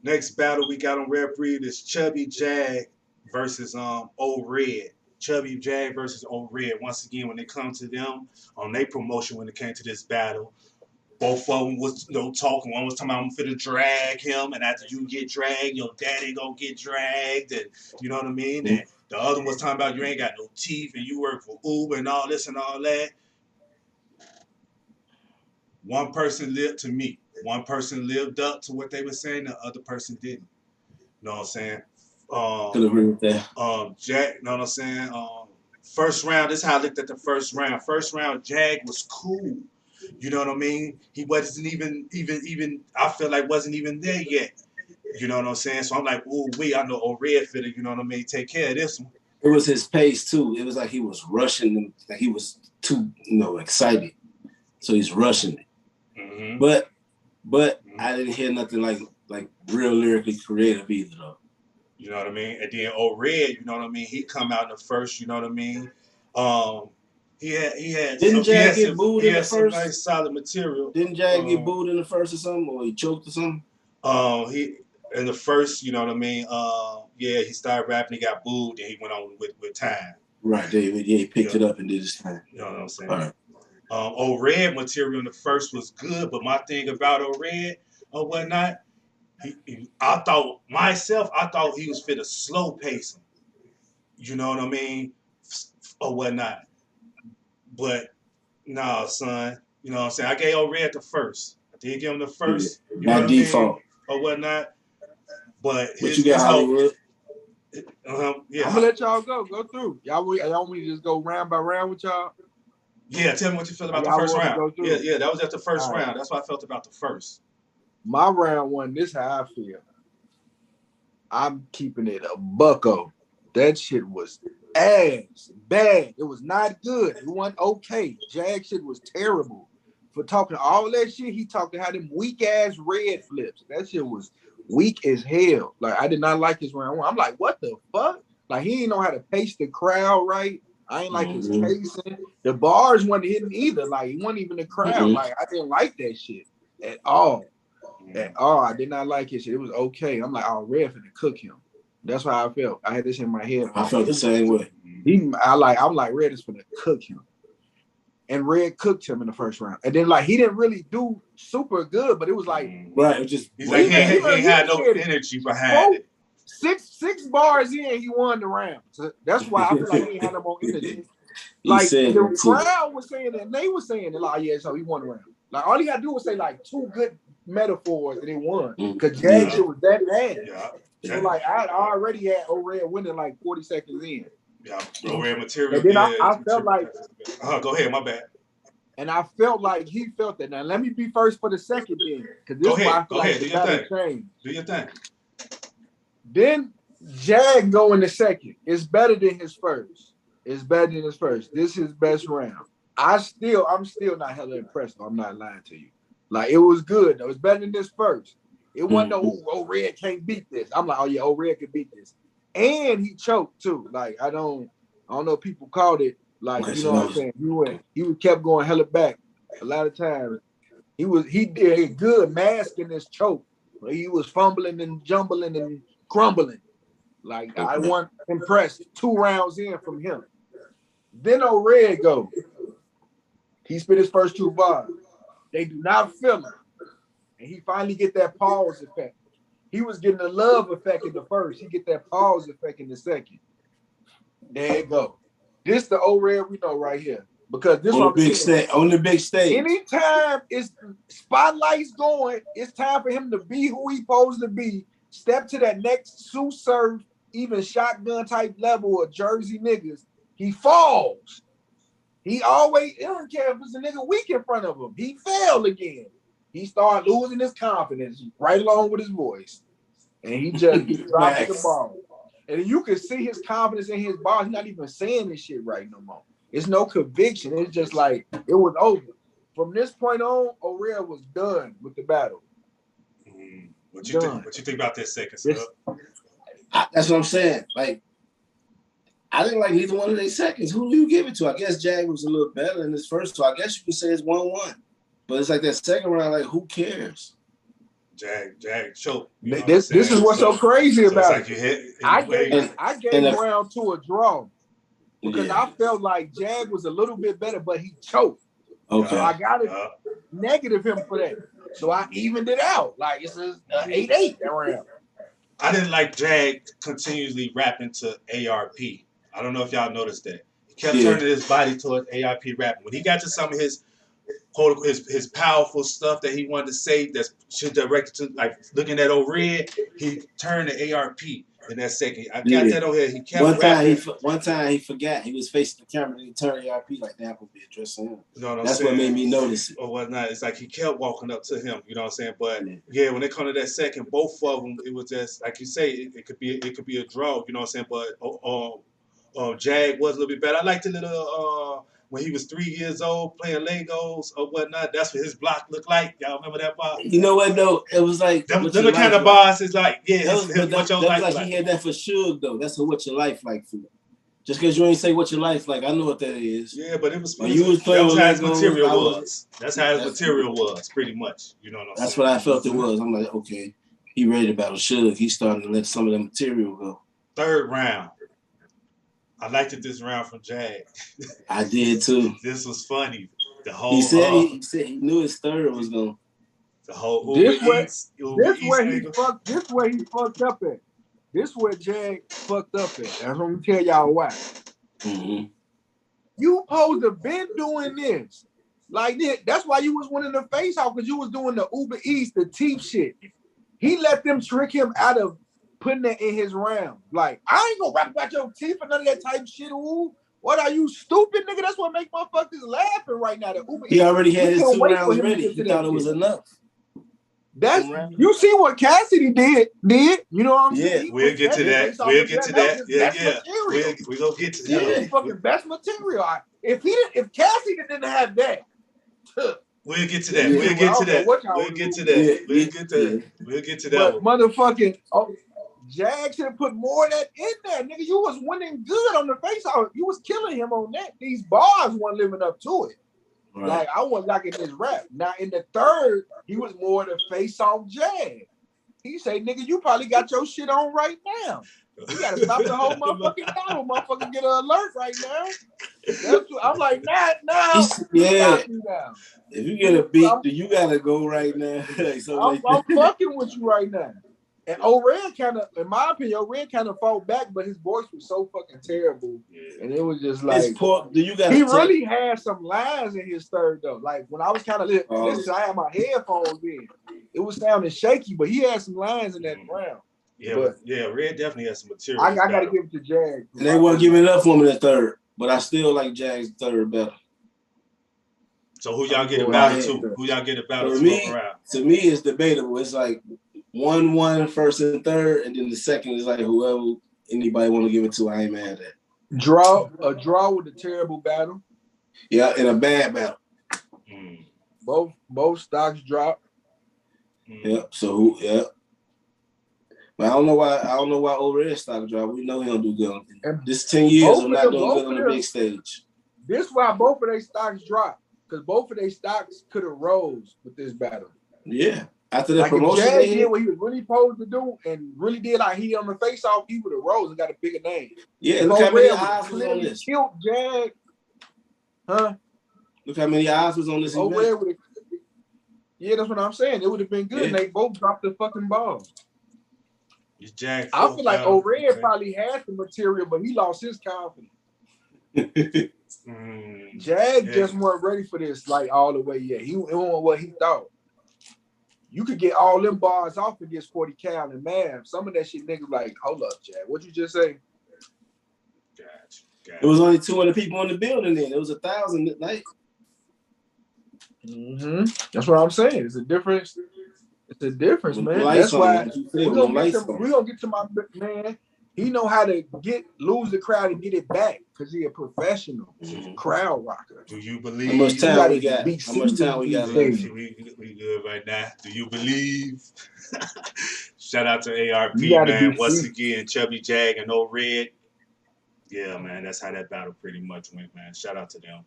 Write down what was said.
Next battle we got on Rare Breed is Chubby Jag versus ORED. Chubby Jag versus ORED. Once again, when they come to them on their promotion, when it came to this battle, both of them was talking. One was talking about I'm finna drag him, and after you get dragged, your daddy gonna get dragged, and you know what I mean. And the other one was talking about you ain't got no teeth, and you work for Uber and all this and all that. One person lived to me. One person lived up to what they were saying. The other person didn't. You know what I'm saying? Could agree with that. Jack, you know what I'm saying? First round, this is how I looked at the first round. First round, Jag was cool. You know what I mean? He wasn't even I feel like wasn't even there yet. You know what I'm saying? So I'm like, ooh, I know old Red Fitter, you know what I mean? Take care of this one. It was his pace too. It was like he was rushing them, like he was too, excited. So he's rushing it. Mm-hmm. But I didn't hear nothing like real lyrically creative either though. You know what I mean? And then ORED, you know what I mean? He come out in the first, you know what I mean? He had Didn't Jag get booed in the first? Some nice solid material. Didn't Jag get booed in the first or something, or he choked or something? He in the first, you know what I mean? Yeah, he started rapping, he got booed, and he went on with time. Right, David. Yeah, he picked it up and did his thing. You know what I'm saying? All right. ORED material in the first was good, but my thing about ORED or whatnot, I thought he was fit to slow pace him. You know what I mean? Or whatnot. But nah, son. You know what I'm saying? I gave ORED the first. I did give him the first. Yeah. You know by default. I mean? Or whatnot. But you got Hollywood. Yeah. I'm gonna let y'all go through. Y'all want me to just go round by round with y'all? Yeah, tell me what you feel about the first round. Yeah, that was just the first round. That's what I felt about the first. My round one, this how I feel. I'm keeping it a bucko. That shit was ass bad. It was not good. It wasn't okay. Jag shit was terrible. For talking all that shit, he talked about them weak ass red flips. That shit was weak as hell. Like I did not like his round one. I'm like, what the fuck? Like he didn't know how to pace the crowd right. I ain't like his pacing. The bars wasn't hitting either. Like he wasn't even the crowd. Like I didn't like that shit at all. At all. I did not like his shit. It was okay. I'm like, oh, Red finna cook him. That's how I felt. I had this in my head. I felt the same way. I'm like, Red is finna cook him. And Red cooked him in the first round. And then like he didn't really do super good, but it was like right. It was just he had no energy behind it. Six bars in, he won the round. So that's why I feel like he had no more energy. Like the crowd was saying that, and they were saying that, like, yeah, so he won the round. Like all he got to do was say like two good metaphors and he won. Because Jag shit was that bad. Yeah. So like I already had ORED winning like 40 seconds in. Yeah, ORED material. And then I felt like go ahead, my bad. And I felt like he felt that. Now let me be first for the second then. Because this is why I feel like the battle changed. Do your thing. Then Jag go in the second. It's better than his first. It's better than his first. This is his best round. I'm still not hella impressed. I'm not lying to you. Like it was good though. It's better than this first. It wasn't no Red can't beat this. I'm like, oh yeah, Red could beat this. And he choked too. Like I don't know if people called it like you know what I'm saying. He kept going hella back a lot of times. He did good masking this choke. He was fumbling and jumbling and crumbling. Like I wasn't impressed 2 rounds in from him. Then ORED go. He spit his first 2 bars. They do not feel him. And he finally get that pause effect. He was getting the love effect in the first. He get that pause effect in the second. There you go. This the ORED we know right here. Because this on the big stage. Anytime it's spotlights going, it's time for him to be who he supposed to be. Step to that next Sue Surf, even shotgun type level of Jersey niggas. He falls. He don't care if it's a nigga weak in front of him. He failed again. He started losing his confidence right along with his voice. And he just dropped the ball. And you can see his confidence in his ball. He's not even saying this shit right no more. It's no conviction. It's just like it was over. From this point on, ORED was done with the battle. What you think about that second? That's what I'm saying. Like, I didn't like neither one of their seconds. Who do you give it to? I guess Jag was a little better in this first, so I guess you could say it's 1-1. But it's like that second round, like, who cares? Jag choke. You know what I'm This saying? is what's so crazy so about it's like it. you hit. I gave round 2 a draw because Yeah. I felt like Jag was a little bit better, but he choked. Okay. So I got to negative him for that. So I evened it out. Like it's a 8-8 that round. I didn't like Jag continuously rapping to ARP. I don't know if y'all noticed that. He kept turning his body towards ARP rapping. When he got to some of his his powerful stuff that he wanted to say that should direct to, like looking at ORED, he turned to ARP in that second. I got that over here. He kept rapping. One time he forgot. He was facing the camera and he turned ARP like that would be addressing him. You know what I'm That's saying? what made me notice it. Or whatnot. It's like he kept walking up to him. You know what I'm saying? But yeah, when it come to that second, both of them, it was just like you say, it could be a draw. You know what I'm saying? But Jag was a little bit better. I liked the little when he was 3 years old playing Legos or whatnot. That's what his block looked like. Y'all remember that bar? You know what though? It was like them the kind of bars is like, yeah, that was like he had that for Suge though. That's what your life like for. Just because you ain't say what your life like, I know what that is. Yeah, but it was. When you was playing with how his Legos, material was. That's how his material was, pretty much. You know what I'm saying? That's what I felt it was. I'm like, okay, he ready to battle Suge. He's starting to let some of the material go. Third round. I liked it this round from Jag. I did too. This was funny. The whole he said he knew his third was going. The whole this where he fucked up at. This where Jag fucked up at. I'm gonna tell y'all why. Mm-hmm. You supposed to been doing this. Like this. That's why you was winning the face off, because you was doing the Uber Eats, the teeth shit. He let them trick him out of putting that in his round. Like, I ain't gonna rap about your teeth or none of that type shit. Ooh. What are you, stupid nigga? That's what make motherfuckers laughing right now. He already had his 2 rounds ready. He thought it was enough. That's you see what Cassidy did. You know what I'm saying? We'll get to that. We'll get to that. Yeah. We gonna get to that. His fucking best material. If Cassidy didn't have that, we'll get to that. We'll get to that. We'll get to that. We'll get to that. We'll get to that. But motherfucking Jag should have put more of that in there, nigga. You was winning good on the face off. You was killing him on that. These bars weren't living up to it. Right. Like, I wasn't liking his rap. Now, in the third, he was more the face-off Jag. He say, nigga, you probably got your shit on right now. You got to stop the whole motherfucking battle. Motherfucker get an alert right now. I'm like, nah. Yeah. If you get a beat, you got to go right now. I'm fucking with you right now. And ORED kind of, in my opinion, ORED kind of fought back, but his voice was so fucking terrible. And it was just like, he really had some lines in his third, though. Like, when I was kind of listening, I had my headphones in. It was sounding shaky, but he had some lines in that round. Yeah, Red definitely has some material. I got to give it to Jag. And they weren't giving enough for him in the third, but I still like Jag's third better. So who y'all get a battle to? Who y'all get a battle to? To me, it's debatable. It's like 1-1 first and third, and then the second is like whoever anybody want to give it to. I ain't mad at that. A draw with a terrible battle. Yeah, and a bad battle. Both stocks drop. Yeah. So but I don't know why ORED stock drop. We know he don't do good. This 10 years of not doing good on the big stage. This why both of their stocks dropped, because both of their stocks could have rose with this battle. Yeah. After the promotion, if Jag did what he was really supposed to do and really did like he on the face off, he would have rose and got a bigger name. Yeah, look how many eyes was on this. Killed Jag. Huh? Look how many eyes was on this event. Yeah, that's what I'm saying. It would have been good. Yeah. And they both dropped the fucking ball. Jag, I feel like ORED probably had the material, but he lost his confidence. Jag just weren't ready for this like all the way yet. He wasn't what he thought. You could get all them bars off against 40 cal and math. Some of that shit niggas like, hold up, Jag. What'd you just say? Gotcha. It was only 200 people in the building then. It was 1,000 at night. That's what I'm saying. It's a difference. It's a difference, man. That's why we're gonna get to my man. He know how to lose the crowd and get it back because he a professional. He's a crowd rocker. Do you believe? How much time we got? How much time we got left? We good right now. Do you believe? Shout out to ARP, man. Once again, Chubby, Jag, and ORED. Yeah, man. That's how that battle pretty much went, man. Shout out to them.